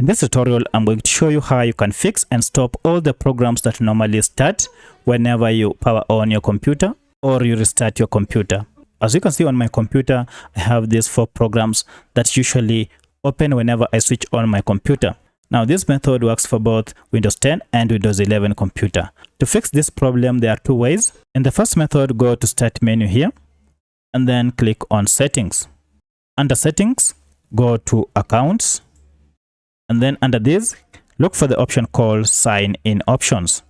In this tutorial, I'm going to show you how you can fix and stop all the programs that normally start whenever you power on your computer or you restart your computer. As you can see on my computer, I have these 4 programs that usually open whenever I switch on my computer. Now, this method works for both Windows 10 and Windows 11 computer. To fix this problem, there are 2 ways. In the first method, go to Start menu here and then click on Settings. Under Settings, go to Accounts. And then under this, look for the option called Sign In Options.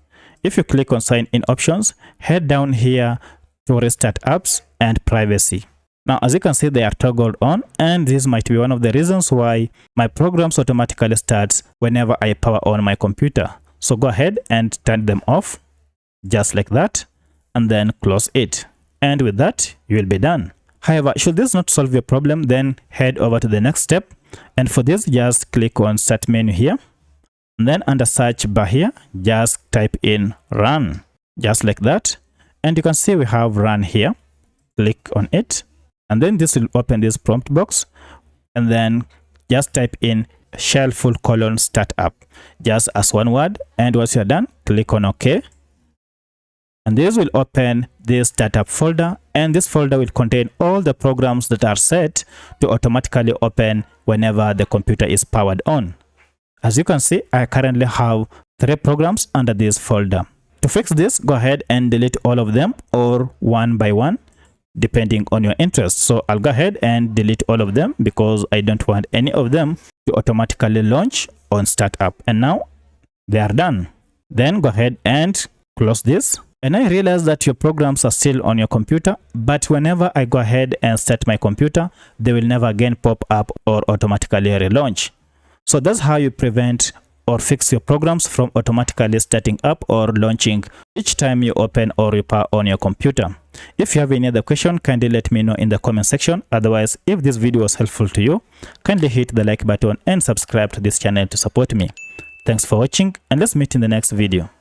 If you click on Sign In Options, head down here to Restart Apps and Privacy. Now, as you can see, they are toggled on, and this might be one of the reasons why my programs automatically starts whenever I power on my computer. So go ahead and turn them off, just like that, and then close it. And with that, you will be done. However, should this not solve your problem, then head over to the next step. And for this, just click on Start menu here. And then under search bar here, just type in Run, just like that. And you can see we have Run here. Click on it. And then this will open this prompt box. And then just type in shell full : startup, just as one word. And once you're done, click on OK. And this will open this startup folder, and this folder will contain all the programs that are set to automatically open whenever the computer is powered on. As you can see, I currently have 3 programs under this folder. To fix this, go ahead and delete all of them, or one by one, depending on your interest. So I'll go ahead and delete all of them because I don't want any of them to automatically launch on startup. And now they are done. Then go ahead and close this. And I realize that your programs are still on your computer, but whenever I go ahead and start my computer, they will never again pop up or automatically relaunch. So that's how you prevent or fix your programs from automatically starting up or launching each time you open or you power on your computer. If you have any other question, kindly let me know in the comment section. Otherwise, if this video was helpful to you, kindly hit the like button and subscribe to this channel to support me. Thanks for watching, and let's meet in the next video.